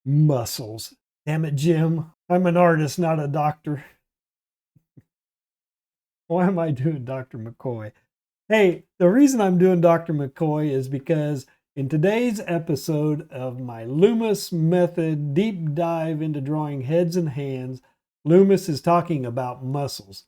Muscles. Damn it, Jim. I'm an artist, not a doctor. Why am I doing Dr. McCoy? Hey, the reason I'm doing Dr. McCoy is because in today's episode of my Loomis method deep dive into drawing heads and hands, Loomis is talking about muscles.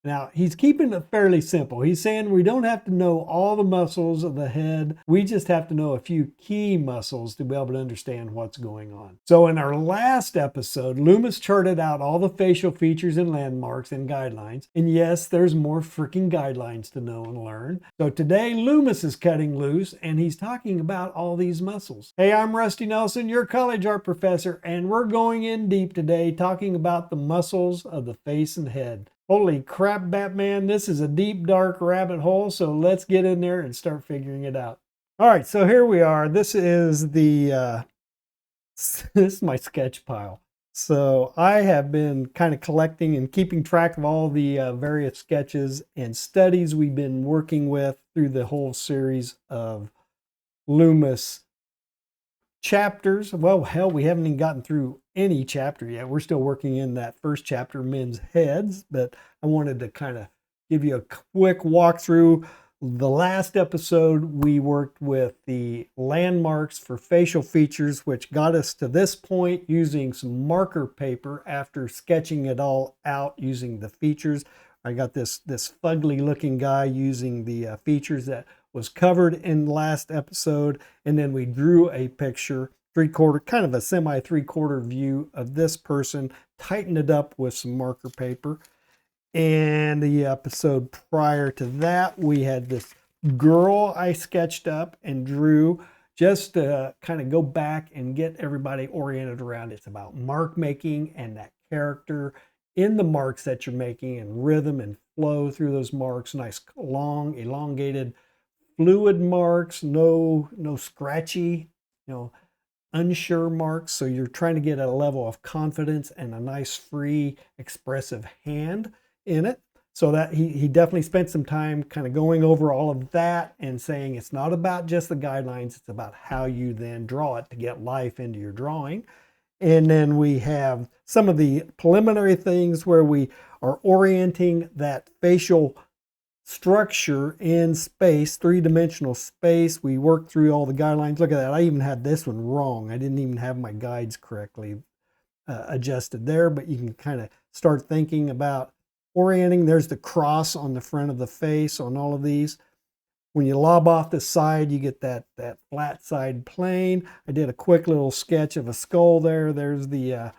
Now, he's keeping it fairly simple. He's saying we don't have to know all the muscles of the head. We just have to know a few key muscles to be able to understand what's going on. So in our last episode, Loomis charted out all the facial features and landmarks and guidelines. And yes, there's more freaking guidelines to know and learn. So today, Loomis is cutting loose and he's talking about all these muscles. Hey, I'm Rusty Nelson, your college art professor, and we're going in deep today talking about the muscles of the face and head. Holy crap, Batman, this is a deep, dark rabbit hole, so let's get in there and start figuring it out. All right, so here we are. This is this is my sketch pile. So I have been kind of collecting and keeping track of all the various sketches and studies we've been working with through the whole series of Loomis chapters. Well, hell, we haven't even gotten through any chapter yet. We're still working in that first chapter, men's heads, but I wanted to kind of give you a quick walkthrough. The last episode, we worked with the landmarks for facial features, which got us to this point using some marker paper after sketching it all out using the features. I got this fugly looking guy using the features that was covered in the last episode, and then we drew a picture, kind of a semi three-quarter view of this person, tightened it up with some marker paper. And the episode prior to that, we had this girl I sketched up and drew just to kind of go back and get everybody oriented around. It's about mark making and that character in the marks that you're making and rhythm and flow through those marks. Nice long elongated fluid marks, no scratchy, unsure marks. So you're trying to get a level of confidence and a nice free expressive hand in it. So that he definitely spent some time kind of going over all of that and saying it's not about just the guidelines, it's about how you then draw it to get life into your drawing. And then we have some of the preliminary things where we are orienting that facial structure in space, three-dimensional space. We worked through all the guidelines. Look at that. I even had this one wrong. I didn't even have my guides correctly adjusted there, but you can kind of start thinking about orienting. There's the cross on the front of the face on all of these. When you lob off the side, you get that flat side plane. I did a quick little sketch of a skull there. There's the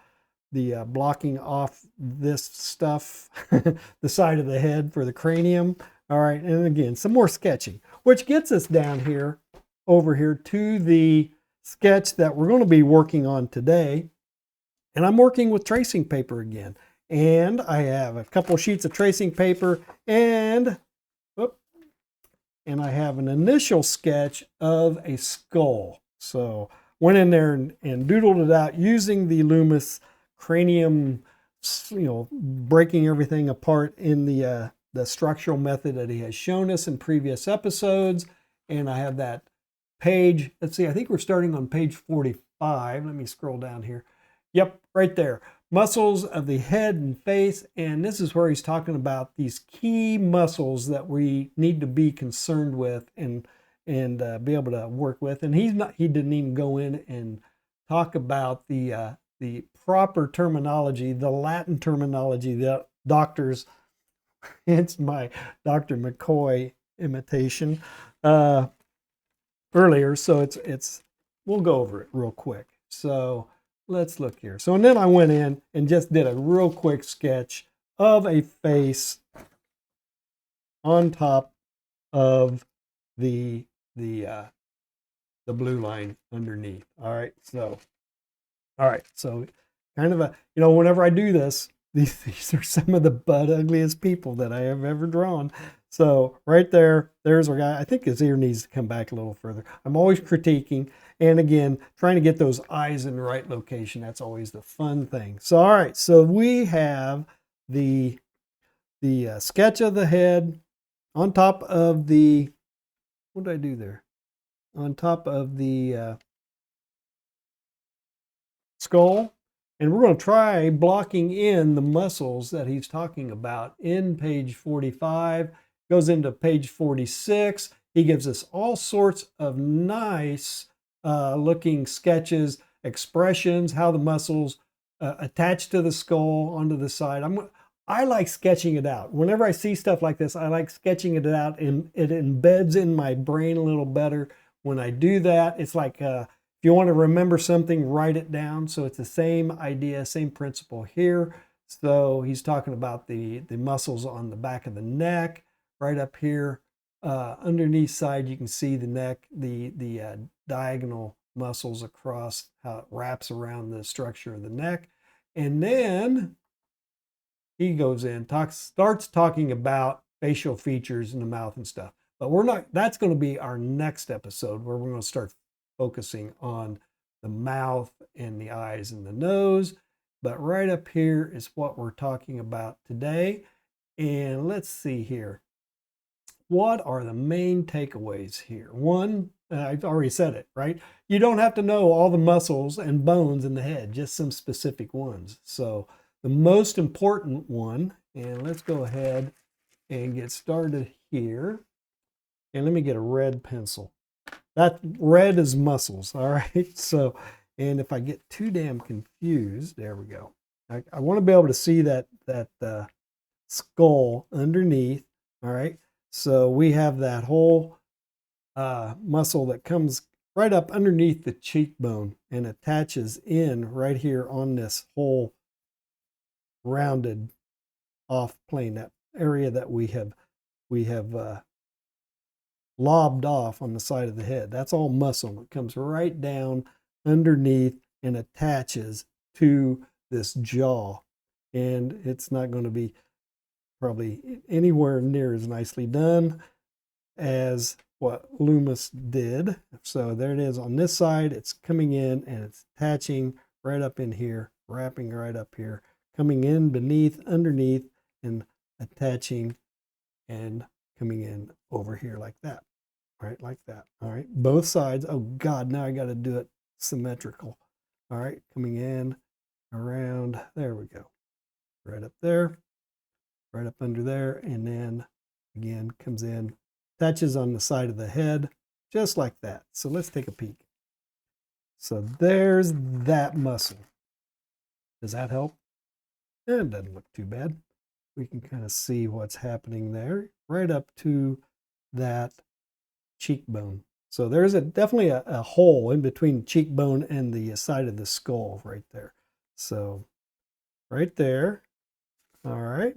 blocking off this stuff, the side of the head for the cranium. All right, and again, some more sketching, which gets us down here, over here to the sketch that we're going to be working on today. And I'm working with tracing paper again. And I have a couple sheets of tracing paper and I have an initial sketch of a skull. So went in there and doodled it out using the Loomis cranium, breaking everything apart in the structural method that he has shown us in previous episodes. And I have that page. Let's see, I think we're starting on page 45. Let me scroll down here. Yep, right there. Muscles of the head and face. And this is where he's talking about these key muscles that we need to be concerned with and be able to work with. And he didn't even go in and talk about the proper terminology, the Latin terminology that doctors, hence my Dr. McCoy imitation earlier. So we'll go over it real quick. So let's look here. So, and then I went in and just did a real quick sketch of a face on top of the blue line underneath. All right. So kind of whenever I do this, these are some of the butt ugliest people that I have ever drawn. So right there's our guy. I think his ear needs to come back a little further. I'm always critiquing. And again, trying to get those eyes in the right location. That's always the fun thing. So, all right. So we have the sketch of the head on top of the, what did I do there? On top of the skull. And we're going to try blocking in the muscles that he's talking about in page 45. Goes into page 46. He gives us all sorts of nice looking sketches, expressions, how the muscles attach to the skull onto the side. I like sketching it out. Whenever I see stuff like this, I like sketching it out, and it embeds in my brain a little better. When I do that, it's like if you want to remember something, write it down. So it's the same idea, same principle here. So he's talking about the muscles on the back of the neck, right up here. Underneath side, you can see the neck, the diagonal muscles across, how it wraps around the structure of the neck. And then he goes in, starts talking about facial features in the mouth and stuff. But we're not, that's going to be our next episode, where we're going to start focusing on the mouth and the eyes and the nose. But right up here is what we're talking about today. And let's see here. What are the main takeaways here? One, I've already said it, right? You don't have to know all the muscles and bones in the head, just some specific ones. So the most important one, and let's go ahead and get started here. And let me get a red pencil. That red is muscles, all right? So, and if I get too damn confused, there we go. I want to be able to see that skull underneath, all right? So we have that whole muscle that comes right up underneath the cheekbone and attaches in right here on this whole rounded off plane, that area that we have lobbed off on the side of the head. That's all muscle. It comes right down underneath and attaches to this jaw. And it's not going to be probably anywhere near as nicely done as what Loomis did. So there it is on this side. It's coming in and it's attaching right up in here, wrapping right up here, coming in beneath, underneath, and attaching and coming in over here like that. Right, like that. All right, both sides. Oh God, now I got to do it symmetrical. All right, coming in, around, there we go. Right up there, right up under there, and then again comes in, attaches on the side of the head, just like that. So let's take a peek. So there's that muscle. Does that help? It doesn't look too bad. We can kind of see what's happening there, right up to that cheekbone. So there's definitely a hole in between the cheekbone and the side of the skull right there. So right there. All right.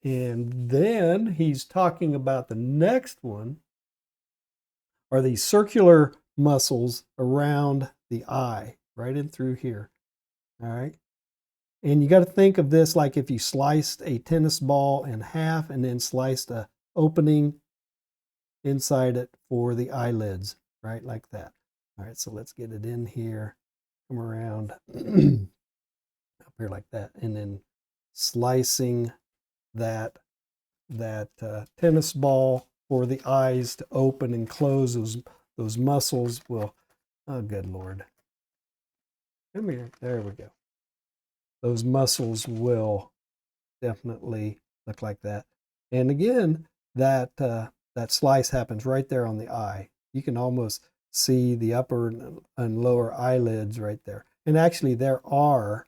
And then he's talking about the next one are these circular muscles around the eye, right in through here. All right. And you got to think of this like if you sliced a tennis ball in half and then sliced a opening inside it for the eyelids, right? Like that. All right, so let's get it in here, come around up here like that, and then slicing that tennis ball for the eyes to open and close. Those muscles will, oh good Lord. Come here, there we go. Those muscles will definitely look like that. And again, that slice happens right there on the eye. You can almost see the upper and lower eyelids right there. And actually there are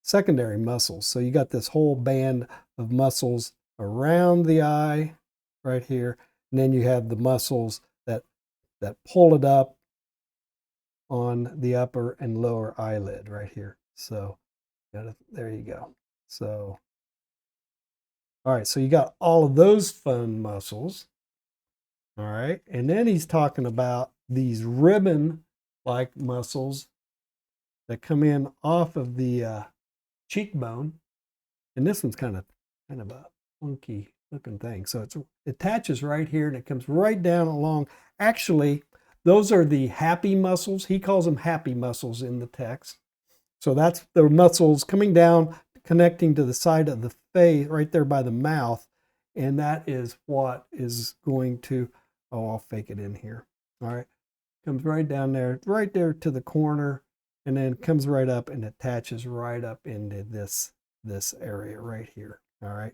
secondary muscles. So you got this whole band of muscles around the eye right here. And then you have the muscles that pull it up on the upper and lower eyelid right here. So there you go. So all right, so you got all of those fun muscles. All right, and then he's talking about these ribbon-like muscles that come in off of the cheekbone. And this one's kind of a funky looking thing. So it attaches right here and it comes right down along. Actually, those are the happy muscles. He calls them happy muscles in the text. So that's the muscles coming down, connecting to the side of the face right there by the mouth. And that is what is going to, oh, I'll fake it in here. All right. comes right down there, right there to the corner, and then comes right up and attaches right up into this area right here. All right.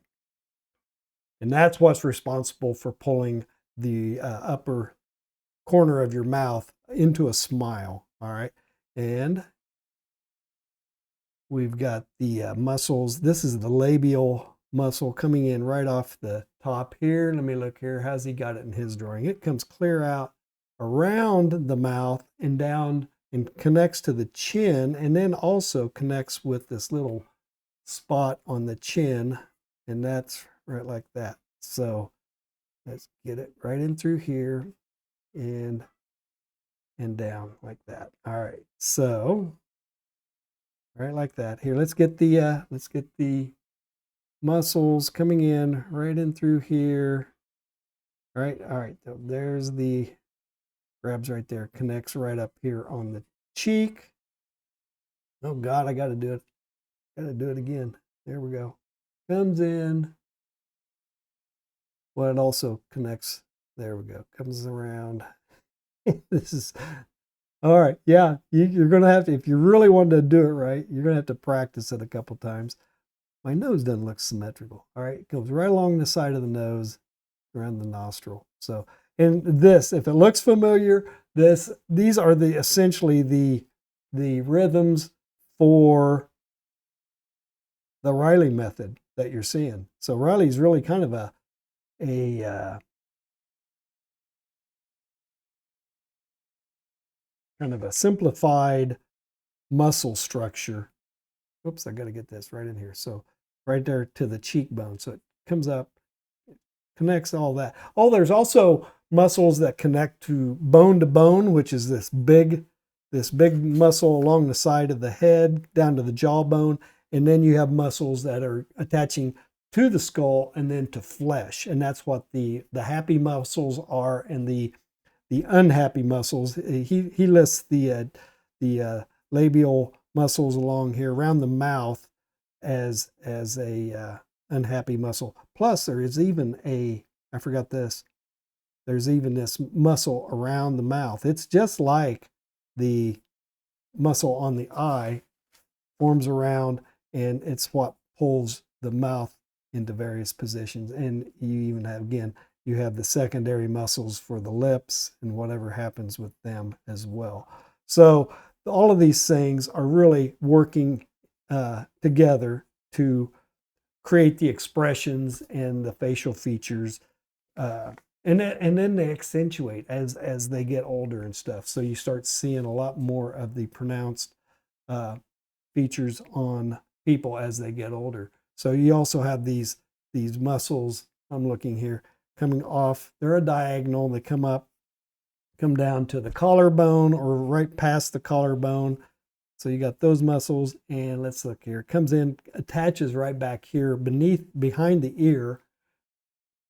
And that's what's responsible for pulling the upper corner of your mouth into a smile. All right. And we've got the muscles. This is the labial muscle coming in right off the top here. Let me look here. How's he got it in his drawing? It comes clear out around the mouth and down and connects to the chin, and then also connects with this little spot on the chin, and that's right like that. So let's get it right in through here and down like that. All right. So right like that. Here, let's get the muscles coming in right in through here. All right. So there's the grabs right there, connects right up here on the cheek. Oh God, I gotta do it. Gotta do it again. There we go. Comes in. Well, it also connects. There we go. Comes around. This is all right. Yeah, you're gonna have to, if you really want to do it right, you're gonna have to practice it a couple times. My nose doesn't look symmetrical. All right, it goes right along the side of the nose, around the nostril. So, and this, if it looks familiar, these are essentially the rhythms for the Riley method that you're seeing. So Riley's really kind of a kind of a simplified muscle structure. Oops, I got to get this right in here. So right there to the cheekbone. So it comes up, connects all that. Oh, there's also muscles that connect to bone, which is this big muscle along the side of the head down to the jawbone. And then you have muscles that are attaching to the skull and then to flesh. And that's what the happy muscles are, and the unhappy muscles. He lists the labial muscles along here around the mouth as a unhappy muscle. Plus, there is even I forgot this. There's even this muscle around the mouth. It's just like the muscle on the eye forms around, and it's what pulls the mouth into various positions. And you even have, again, you have the secondary muscles for the lips and whatever happens with them as well. So all of these things are really working together to create the expressions and the facial features, and then they accentuate as they get older and stuff. So you start seeing a lot more of the pronounced features on people as they get older. So you also have these muscles. I'm looking here coming off. They're a diagonal. They come up, come down to the collarbone or right past the collarbone. So you got those muscles, and let's look here. It comes in, attaches right back here behind the ear,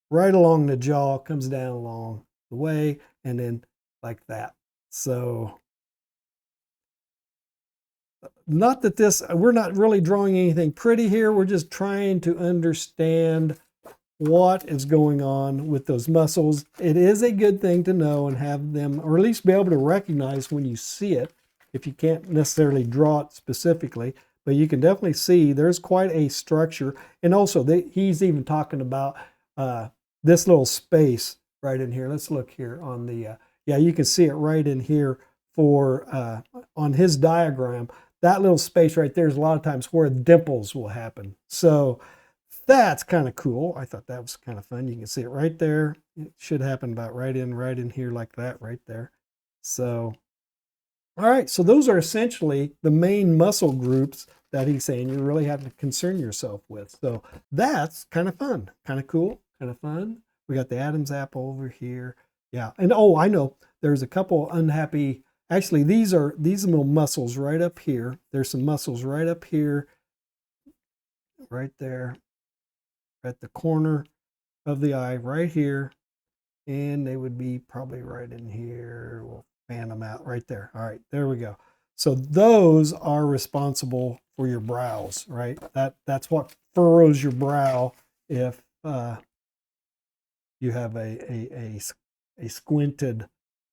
right along the jaw, comes down along the way, and then like that. So not that we're not really drawing anything pretty here. We're just trying to understand what is going on with those muscles. It is a good thing to know and have them, or at least be able to recognize when you see it, if you can't necessarily draw it specifically, but you can definitely see there's quite a structure. And also he's even talking about this little space right in here. Let's look here on the, yeah, you can see it right in here for, on his diagram. That little space right there is a lot of times where dimples will happen. So that's kind of cool. I thought that was kind of fun. You can see it right there. It should happen about right in here like that right there. So, all right. So those are essentially the main muscle groups that he's saying you really have to concern yourself with. So that's kind of fun, kind of cool, kind of fun. We got the Adam's apple over here. Yeah. And oh, I know there's a couple unhappy. Actually, these are little muscles right up here. There's some muscles right up here, right there, at the corner of the eye, right here. And they would be probably right in here. We'll fan them out right there. All right, there we go. So those are responsible for your brows, right? That's what furrows your brow if you have a squinted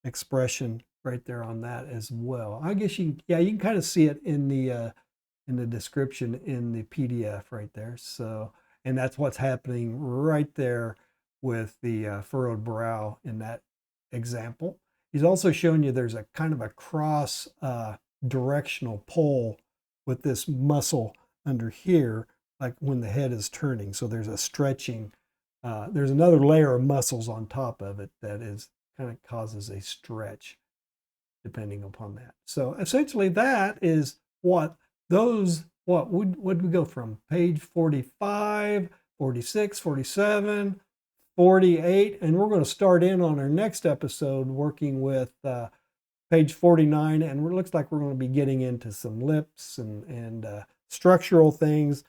expression right there on that as well. I guess you can kind of see it in the description in the PDF right there. So, and that's what's happening right there with the furrowed brow in that example. He's also showing you there's a kind of a cross directional pull with this muscle under here, like when the head is turning. So there's a stretching. There's another layer of muscles on top of it that is kind of causes a stretch depending upon that. So essentially that is what would we go from page 45, 46, 47, 48, and we're going to start in on our next episode working with page 49, and it looks like we're going to be getting into some lips and structural things,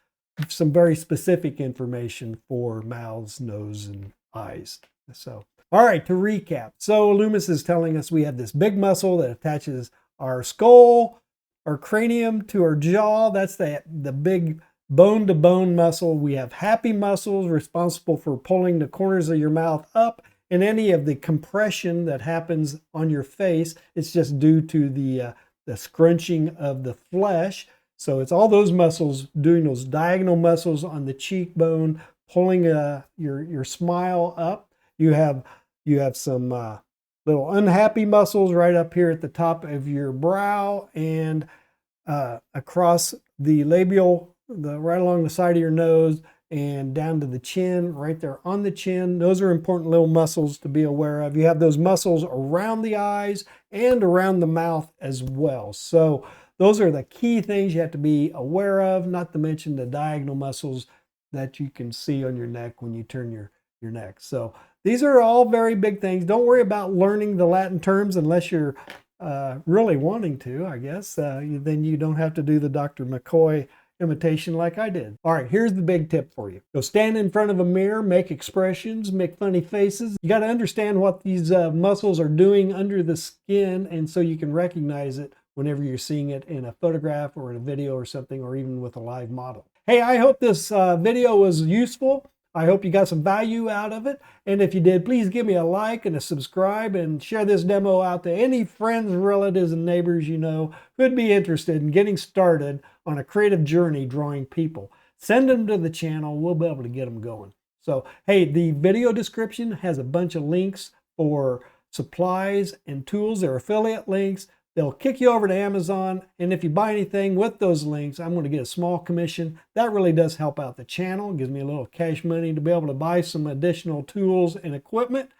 some very specific information for mouths, nose, and eyes. So, all right, to recap. So Loomis is telling us we have this big muscle that attaches our skull, our cranium to our jaw. That's the big bone-to-bone muscle. We have happy muscles responsible for pulling the corners of your mouth up, and any of the compression that happens on your face, it's just due to the scrunching of the flesh. So it's all those muscles doing those diagonal muscles on the cheekbone, pulling your smile up. You have some little unhappy muscles right up here at the top of your brow and across the labial, right along the side of your nose and down to the chin, right there on the chin. Those are important little muscles to be aware of. You have those muscles around the eyes and around the mouth as well. So those are the key things you have to be aware of, not to mention the diagonal muscles that you can see on your neck when you turn your neck. So these are all very big things. Don't worry about learning the Latin terms unless you're really wanting to, I guess. Then you don't have to do the Dr. McCoy imitation like I did. All right, here's the big tip for you. Go stand in front of a mirror, make expressions, make funny faces. You got to understand what these muscles are doing under the skin, and so you can recognize it whenever you're seeing it in a photograph or in a video or something, or even with a live model. Hey, I hope this video was useful. I hope you got some value out of it. And if you did, please give me a like and a subscribe and share this demo out to any friends, relatives, and neighbors you know who'd be interested in getting started on a creative journey drawing people. Send them to the channel. We'll be able to get them going. So, hey, the video description has a bunch of links for supplies and tools. They're affiliate links. They'll kick you over to Amazon, and if you buy anything with those links, I'm going to get a small commission. That really does help out the channel. It gives me a little cash money to be able to buy some additional tools and equipment.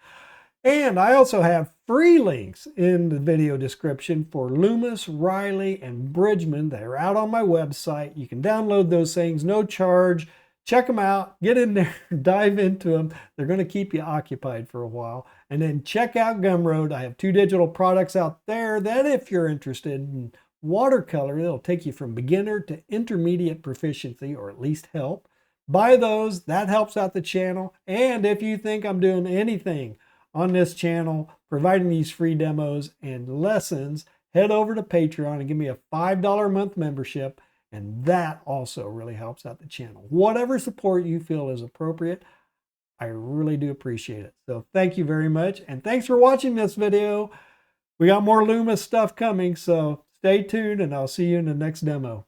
And I also have free links in the video description for Loomis, Riley, and Bridgman. They're out on my website. You can download those things, no charge. Check them out, get in there, dive into them. They're going to keep you occupied for a while. And then check out Gumroad. I have 2 digital products out there that if you're interested in watercolor, it'll take you from beginner to intermediate proficiency, or at least help. Buy those, that helps out the channel. And if you think I'm doing anything on this channel, providing these free demos and lessons, head over to Patreon and give me a $5 a month membership. And that also really helps out the channel. Whatever support you feel is appropriate, I really do appreciate it. So thank you very much. And thanks for watching this video. We got more Loomis stuff coming, so stay tuned and I'll see you in the next demo.